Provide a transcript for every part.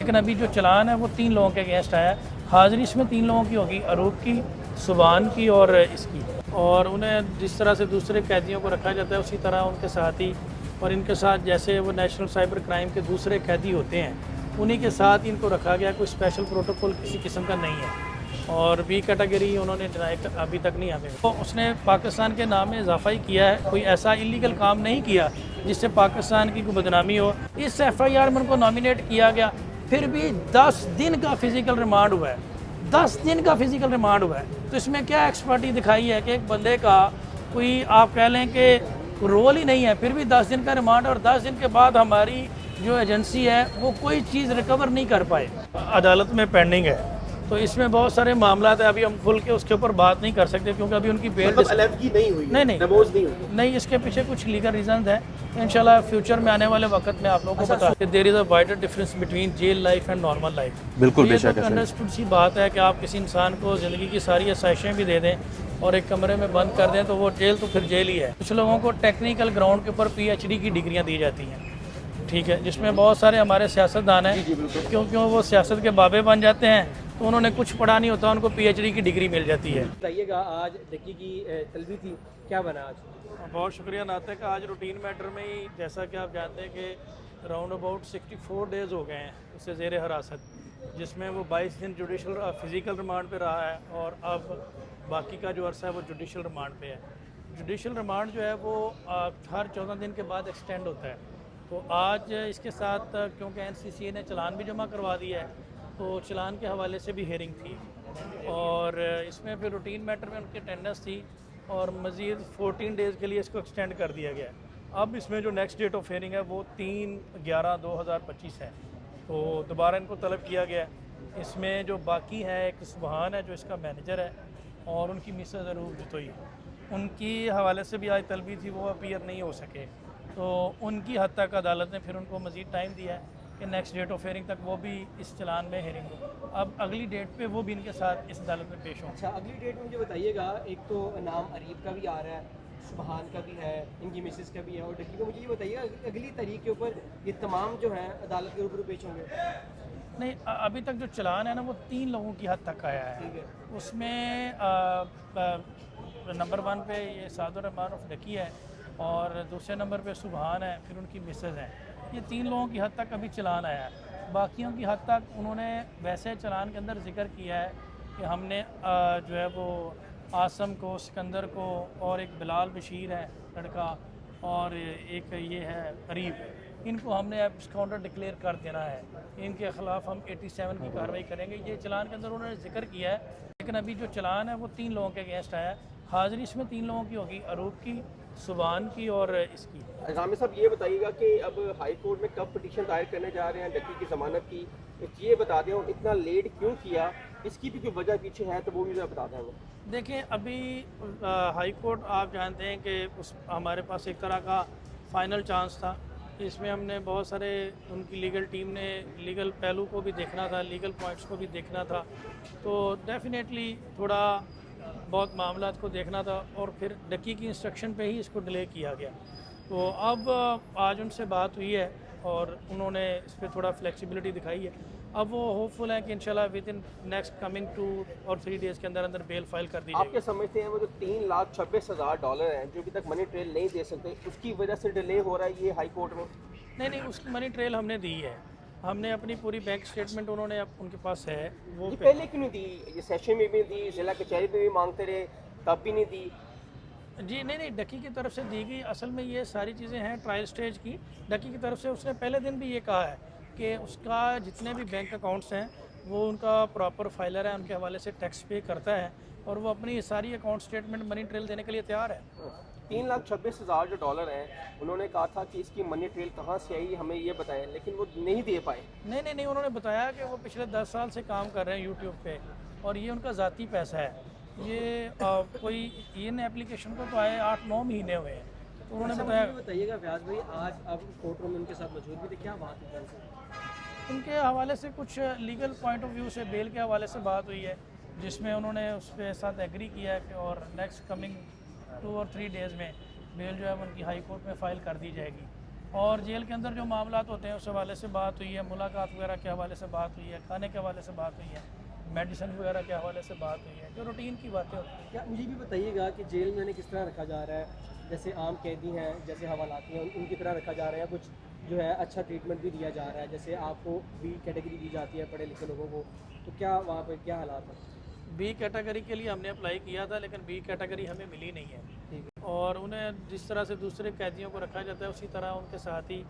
लेकिन अभी जो चलान है वो 3 लोगों के अगेंस्ट आया है। हाज़िरी इसमें 3 लोगों की होगी, अरूप की, सुबहान की और इसकी। और उन्हें जिस तरह से दूसरे कैदियों को रखा जाता है उसी तरह उनके साथ ही, और इनके साथ जैसे वो नेशनल साइबर क्राइम के दूसरे कैदी होते हैं उन्हीं के साथ इनको रखा गया। कोई स्पेशल प्रोटोकॉल किसी किस्म का नहीं है। और बी कैटेगरी उन्होंने डिनाई अभी तक नहीं हमें। तो उसने पाकिस्तान के नाम में इजाफा ही किया है, कोई ऐसा इलीगल काम नहीं किया जिससे पाकिस्तान की कोई बदनामी हो। इस FIR में उनको नॉमिनेट किया गया, फिर भी 10 दिन का फिजिकल रिमांड हुआ है। 10 दिन का फिजिकल रिमांड हुआ है। तो इसमें क्या एक्सपर्टी दिखाई है कि एक बंदे का कोई आप कह लें कि रोल ही नहीं है, फिर भी 10 दिन का रिमांड, और 10 दिन के बाद हमारी जो एजेंसी है वो कोई चीज़ रिकवर नहीं कर पाए, अदालत में पेंडिंग है। तो इसमें बहुत सारे मामला है, अभी हम खुल के उसके ऊपर बात नहीं कर सकते क्योंकि अभी उनकी बेल अलहदगी नहीं हुई, नहीं नहीं, इसके पीछे कुछ लीगल रीजन है। इंशाल्लाह फ्यूचर में आने वाले वक्त में आप लोगों को बता कि there is a wider difference between jail life and normal life. बिल्कुल ये बेशक तो अंडरस्टूड सी बात है कि आप किसी इंसान को ज़िंदगी की सारी आसाइशें भी दे दें और एक कमरे में बंद कर दें तो वो जेल तो फिर जेल ही है। कुछ लोगों को टेक्निकल ग्राउंड के ऊपर PhD की डिग्रियाँ दी जाती हैं, ठीक है, जिसमें बहुत सारे हमारे सियासतदान हैं, क्योंकि वो सियासत के बाबे बन जाते हैं तो उन्होंने कुछ पढ़ा नहीं होता, उनको PhD की डिग्री मिल जाती है। बताइएगा, आज डक्की की तलबी थी, क्या बना आज? बहुत शुक्रिया नातिक। आज रूटीन मैटर में ही जैसा कि आप जानते हैं कि राउंड अबाउट 64 डेज़ हो गए हैं उससे ज़ेर हिरासत, जिसमें वो 22 दिन जुडिशल फिज़िकल रिमांड पे रहा है और अब बाकी का जो अर्सा है वो जुडिशल रिमांड पे है। जुडिशल रिमांड जो है वो हर 14 दिन के बाद एक्सटेंड होता है। तो आज इसके साथ क्योंकि NCCA ने चलान भी जमा करवा दिया है तो चलान के हवाले से भी हेयरिंग थी, और इसमें फिर रूटीन मैटर में उनकी अटेंडेंस थी और मज़ीद 14 डेज़ के लिए इसको एक्सटेंड कर दिया गया। अब इसमें जो नेक्स्ट डेट ऑफ हेयरिंग है वो 3/11/2025 है, तो दोबारा इनको तलब किया गया है। इसमें जो बाकी है, एक सुबहान है जो इसका मैनेजर है और उनकी मिसेज अरूप जतोई, उनकी हवाले से भी आज तलबी थी, वो अपीयर नहीं हो सके, तो उनकी हद तक अदालत ने फिर उनको मज़ीद टाइम दिया है कि नेक्स्ट डेट ऑफ हेयरिंग तक वो भी इस चलान में हेयरिंग हो। अब अगली डेट पे वो भी इनके साथ इस अदालत में पेश हों। अच्छा, अगली डेट में मुझे बताइएगा, एक तो नाम अरीब का भी आ रहा है, सुबहान का भी है, इनकी मिसेस का भी है, और डक्की को मुझे ये बताइएगा अगली तारीख के ऊपर ये तमाम जो है अदालत के रूबरू पेश होंगे? नहीं, अभी तक जो चलान है ना वो 3 लोगों की हद तक आया है। ठीक है। उसमें नंबर 1 पे ये सादुर रहमान ऑफ डक्की है और दूसरे नंबर पे सुबहान है, फिर उनकी मिसेज हैं। ये 3 लोगों की हद तक अभी चलान आया है। बाकियों की हद तक उन्होंने वैसे चलान के अंदर जिक्र किया है कि हमने जो है वो आसम को, सिकंदर को, और एक बिलाल बशीर है लड़का, और एक ये है अरीब, इनको हमने एब्सकॉन्डर डिक्लेयर कर देना है, इनके ख़िलाफ़ हम 87 की कार्रवाई करेंगे। ये चलान के अंदर उन्होंने जिक्र किया है। लेकिन अभी जो चलान है वो 3 लोगों के अगेंस्ट आया है। हाज़िरी इसमें 3 लोगों की होगी, अरूप की, सुबहान की और इसकी। रामी साहब, ये बताइएगा कि अब हाई कोर्ट में कब पिटीशन दायर करने जा रहे हैं डक्की की ज़मानत की? ये बता दें, इतना लेट क्यों किया, इसकी भी कोई वजह पीछे है तो वो भी बता दें हमें। देखें, अभी हाई कोर्ट आप जानते हैं कि उस हमारे पास एक तरह का फ़ाइनल चांस था। इसमें हमने बहुत सारे, उनकी लीगल टीम ने लीगल पहलू को भी देखना था, लीगल पॉइंट्स को भी देखना था, तो डेफिनेटली थोड़ा बहुत मामलात को देखना था और फिर डक्की की इंस्ट्रक्शन पे ही इसको डिले किया गया। तो अब आज उनसे बात हुई है और उन्होंने इस पर थोड़ा फ्लेक्सिबिलिटी दिखाई है। अब वो होपफुल है कि इंशाल्लाह विद इन नेक्स्ट कमिंग 2 और 3 डेज़ के अंदर अंदर बेल फाइल कर दी जाएगी। आप क्या समझते हैं वो जो $3,26,000 हैं जो अभी तक मनी ट्रेल नहीं दे सकते, उसकी वजह से डिले हो रहा है ये हाई कोर्ट में? नहीं, उसकी मनी ट्रेल हमने दी है, हमने अपनी पूरी बैंक स्टेटमेंट उन्होंने उनके पास है वो पहले क्यों नहीं दी? ये सेशन में भी दी, जिला कचहरी में भी मांगते रहे, तब भी नहीं दी। जी नहीं, डक्की की तरफ से दी गई। असल में ये सारी चीज़ें हैं ट्रायल स्टेज की। डक्की की तरफ से उसने पहले दिन भी ये कहा है कि उसका जितने भी बैंक अकाउंट्स हैं वो उनका प्रॉपर फाइलर है, उनके हवाले से टैक्स पे करता है और वो अपनी सारी अकाउंट स्टेटमेंट मनी ट्रेल देने के लिए तैयार है। $3,26,000 जो डॉलर हैं, उन्होंने कहा था कि इसकी मनी ट्रेल कहाँ से आई हमें ये बताएं, लेकिन वो नहीं दे पाए। नहीं, उन्होंने बताया कि वो पिछले 10 साल से काम कर रहे हैं यूट्यूब पे और ये उनका ज़ाती पैसा है। ये कोई इन एप्लीकेशन को तो आए 8-9 महीने हुए हैं, तो उन्होंने बताइएगा व्यास भाई, आज अब कोर्ट रूम में उनके साथ मौजूद भी थे, क्या बात है? उनके हवाले से कुछ लीगल पॉइंट ऑफ व्यू से बेल के हवाले से बात हुई है, जिसमें उन्होंने उसके साथ एग्री किया है कि और नेक्स्ट कमिंग 2 और 3 डेज़ में बेल जो है उनकी हाई कोर्ट में फ़ाइल कर दी जाएगी। और जेल के अंदर जो मामलात होते हैं उस हवाले से बात हुई है, मुलाकात वगैरह के हवाले से बात हुई है, खाने के हवाले से बात हुई है, मेडिसिन वगैरह के हवाले से बात हुई है, जो रूटीन की बातें होती हैं। क्या मुझे भी बताइएगा कि जेल में उन्हें किस तरह रखा जा रहा है? जैसे आम कैदी हैं, जैसे हवालाती हैं, उनकी तरह रखा जा रहा है, कुछ जो है अच्छा ट्रीटमेंट भी दिया जा रहा है, जैसे आपको बी कैटेगरी दी जाती है पढ़े लिखे लोगों को, तो क्या वहाँ पर क्या हालात है? बी कैटेगरी के लिए हमने अप्लाई किया था, लेकिन बी कैटेगरी हमें मिली नहीं है। ठीक है। और उन्हें जिस तरह से दूसरे कैदियों को रखा जाता है उसी तरह उनके साथ ही,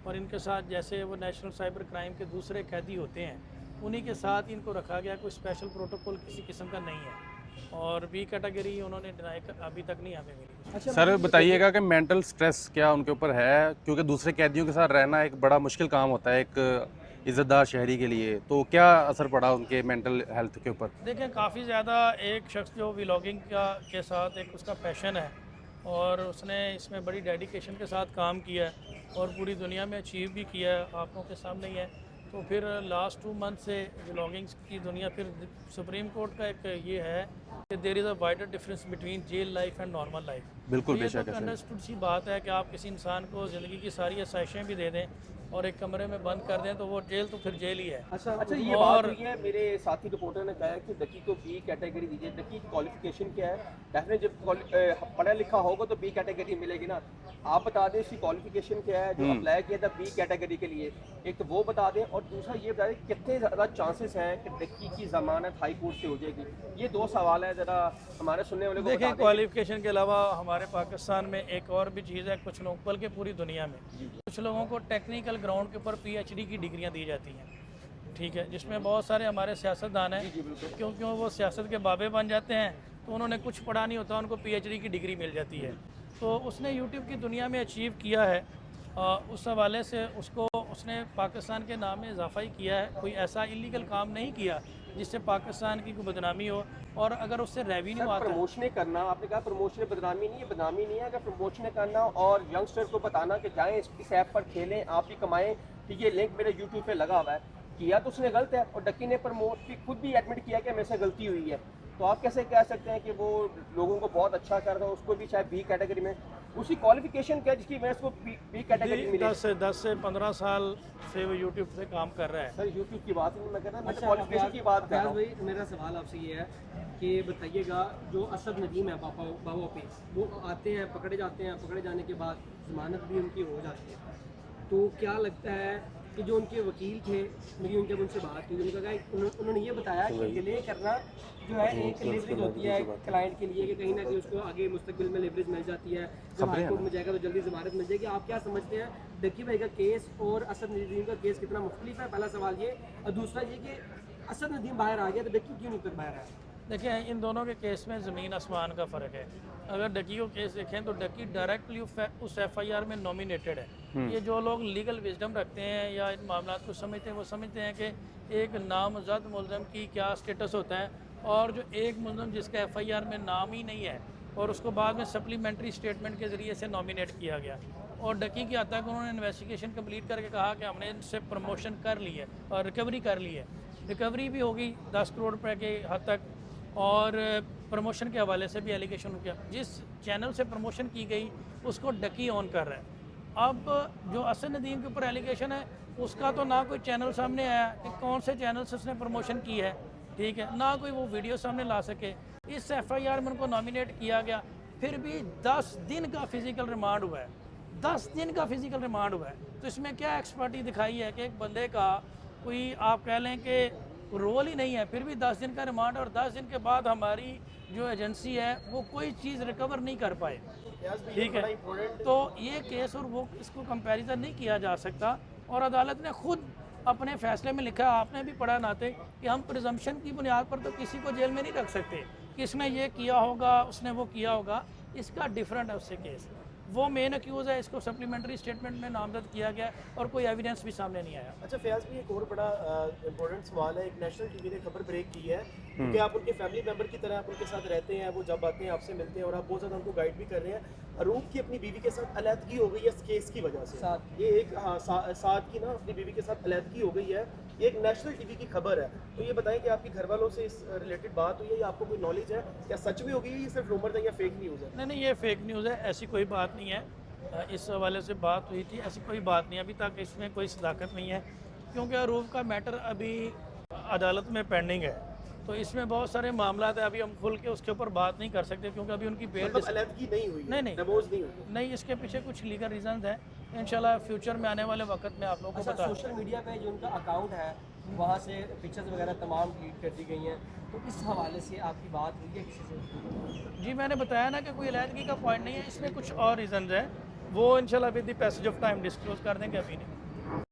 और इनके साथ जैसे वो नेशनल साइबर क्राइम के दूसरे कैदी होते हैं उन्हीं के साथ इनको रखा गया, कोई स्पेशल प्रोटोकॉल किसी किस्म का नहीं है। और बी कैटेगरी उन्होंने डिनाई अभी तक नहीं हमें मिली। अच्छा सर बताइएगा कि मेंटल स्ट्रेस क्या उनके ऊपर है, क्योंकि दूसरे कैदियों के साथ रहना एक बड़ा मुश्किल काम होता है एक इज़्ज़तदार शहरी के लिए, तो क्या असर पड़ा उनके मेंटल हेल्थ के ऊपर? देखें, काफ़ी ज़्यादा एक शख्स जो व्लॉगिंग का के साथ एक उसका पैशन है और उसने इसमें बड़ी डेडिकेशन के साथ काम किया है और पूरी दुनिया में अचीव भी किया है, आप लोगों के सामने ही है। तो फिर लास्ट 2 मंथ से व्लॉगिंग्स की दुनिया, फिर सुप्रीम कोर्ट का एक ये है कि there is a wider difference between jail life and normal life. बिल्कुल ये बेशक तो है सर। अंडरस्टूड सी बात है कि आप किसी इंसान को ज़िंदगी की सारी आसाइशें भी दे दें और एक कमरे में बंद कर दें तो वो जेल तो फिर जेल ही है। अच्छा ये बात हुई है, मेरे साथी रिपोर्टर ने कहा है कि डकी को बी कैटेगरी दीजिए। डकी की क्वालिफिकेशन क्या है? डेफिनेटली जब पढ़ा लिखा होगा तो बी कैटेगरी मिलेगी ना। आप बता दें इसकी क्वालिफिकेशन क्या है जो अप्लाई किया था बी कैटेगरी के लिए, एक तो वो बता दें, और दूसरा ये बता दें कितने ज़्यादा चांसेस हैं कि डकी की ज़मानत हाई कोर्ट से हो जाएगी। ये 2 सवाल है, ज़रा हमारे सुनने वाले को बता देखिए, दें। क्वालिफिकेशन के अलावा हमारे पाकिस्तान में एक और भी चीज़ है, कुछ लोग, बल्कि पूरी दुनिया में कुछ लोगों को टेक्निकल ग्राउंड के ऊपर पीएचडी की डिग्रियां दी जाती हैं, ठीक है, जिसमें बहुत सारे हमारे सियासतदान हैं, क्योंकि वो सियासत के बाबे बन जाते हैं तो उन्होंने कुछ पढ़ा नहीं होता, उनको पीएचडी की डिग्री मिल जाती है। तो उसने यूट्यूब की दुनिया में अचीव किया है, उस हवाले से उसने पाकिस्तान के नाम में इजाफा ही किया है, कोई ऐसा इलीगल काम नहीं किया जिससे पाकिस्तान की कोई बदनामी हो। और अगर उससे रेवेन्यू आता है, प्रमोशन करना, आपने कहा प्रमोशन बदनामी नहीं है, बदनामी नहीं है, अगर प्रमोशन करना और यंगस्टर को बताना कि जाएं इस ऐप पर खेलें, आप भी कमाएं, ठीक है, लिंक मेरे यूट्यूब पे लगा हुआ है, किया तो उसने गलत है। और डक्की ने प्रमोट भी खुद भी एडमिट किया कि मेरे से गलती हुई है, तो आप कैसे कह सकते हैं कि वो लोगों को बहुत अच्छा कर रहा है, उसको भी शायद बी कैटेगरी में, उसकी क्वालिफिकेशन क्या है जिसकी वजह से वो बी कैटेगरी मिली? 10 से 15 साल से वो यूट्यूब से काम कर रहा है। सर यूट्यूब की बात नहीं मैं कह रहा, मैं क्वालिफिकेशन की बात कर रहा हूँ। भाई मेरा सवाल आपसे ये है कि बताइएगा, जो असद नदीम है बाबा पे, वो आते हैं, पकड़े जाते हैं, पकड़े जाने के बाद जमानत भी उनकी हो जाती है, तो क्या लगता है कि जो उनके वकील थे, मेरी जब उनसे बात हुई, उनका उन्होंने ये बताया कि डिले करना जो है एक लेवरेज होती है क्लाइंट के लिए, कि कहीं ना कहीं उसको आगे मुस्तकबिल में लेवरेज मिल जाती है, जब हाई कोर्ट में जाएगा तो जल्दी जमानत मिल जाएगी। आप क्या समझते हैं, डक्की भाई का केस और असद नदीम का केस कितना मुख्तलिफ है? पहला सवाल ये, और दूसरा ये कि असद नदीम बाहर आ गया तो डक्की क्यों नहीं तक बाहर आया? देखिए, इन दोनों के केस में ज़मीन आसमान का फ़र्क है। अगर डकी को केस देखें तो डकी डायरेक्टली उस एफआईआर में नॉमिनेटेड है। ये जो लोग लीगल विजडम रखते हैं या इन मामलों को समझते हैं, वो समझते हैं कि एक नामजद मुलज़म की क्या स्टेटस होता है, और जो एक मुलज़म जिसका एफआईआर में नाम ही नहीं है और उसको बाद में सप्लीमेंट्री स्टेटमेंट के ज़रिए से नॉमिनेट किया गया। और डकी की हद तक उन्होंने इन्वेस्टिगेशन कंप्लीट करके कहा कि हमने इनसे प्रमोशन कर ली है और रिकवरी कर ली है, रिकवरी भी होगी 10 करोड़ रुपए के हद तक, और प्रमोशन के हवाले से भी एलिगेशन हो गया। जिस चैनल से प्रमोशन की गई उसको डकी ऑन कर रहा है। अब जो असद नदीम के ऊपर एलिगेशन है उसका तो ना कोई चैनल सामने आया कि कौन से चैनल से उसने प्रमोशन की है, ठीक है, ना कोई वो वीडियो सामने ला सके। इस एफआईआर में उनको नॉमिनेट किया गया, फिर भी 10 दिन का फिजिकल रिमांड हुआ है, 10 दिन का फिजिकल रिमांड हुआ है। तो इसमें क्या एक्सपर्टी दिखाई है कि एक बंदे का कोई आप कह लें कि रोल ही नहीं है, फिर भी 10 दिन का रिमांड, और 10 दिन के बाद हमारी जो एजेंसी है वो कोई चीज़ रिकवर नहीं कर पाए, ठीक है। तो ये केस और वो इसको कंपैरिजन नहीं किया जा सकता, और अदालत ने खुद अपने फैसले में लिखा, आपने भी पढ़ा नाते, कि हम प्रिजम्पशन की बुनियाद पर तो किसी को जेल में नहीं रख सकते कि इसने ये किया होगा, उसने वो किया होगा। इसका डिफरेंट है उससे केस, वो मेन अक्यूज़ है, इसको सप्लीमेंट्री स्टेटमेंट में नामजद किया गया और कोई एविडेंस भी सामने नहीं आया। अच्छा फयाज भी, एक और बड़ा इंपॉर्टेंट सवाल है, एक नेशनल टीवी ने खबर ब्रेक की है क्योंकि आप उनके फैमिली मेंबर की तरह आप उनके साथ रहते हैं, वो जब आते हैं आपसे मिलते हैं और आप बहुत ज़्यादा उनको गाइड भी कर रहे हैं। अरूप की अपनी बीवी के साथ अलहदगी हो गई है इस केस की वजह से, ये एक साद की ना अपनी बीवी के साथ अलहदगी हो गई है, ये एक नेशनल टीवी की खबर है। तो ये बताएं कि आपके घर वालों से इस रिलेटेड बात हुई है या आपको कोई नॉलेज है, क्या सच में हो गई है, ये सिर्फ रूमर है या फेक न्यूज़ है? नहीं, ये फेक न्यूज़ है, ऐसी कोई बात नहीं है। इस हवाले से बात हुई थी, ऐसी कोई बात नहीं, अभी तक इसमें कोई सदाकत नहीं है, क्योंकि अरूफ का मैटर अभी अदालत में पेंडिंग है, तो इसमें बहुत सारे मामला है, अभी हम खुल के उसके ऊपर बात नहीं कर सकते, क्योंकि अभी उनकी बेल मतलब अलहदगी नहीं हुई है, नहीं। डिवोर्स नहीं हुई। नहीं, इसके पीछे कुछ लीगल रीजन है, इंशाल्लाह फ्यूचर में आने वाले वक्त में आप लोगों को अच्छा, बता सोशल मीडिया पे जो उनका अकाउंट है वहाँ से पिक्चर्स वगैरह तमाम डिलीट कर दी गई हैं, तो इस हवाले से आपकी बात हुई है किसी से? जी, मैंने बताया ना कि कोई अलहदगी का पॉइंट नहीं है, इसमें कुछ और रीजन है, वो इंशाल्लाह with the passage of time disclose कर देंगे, अभी नहीं।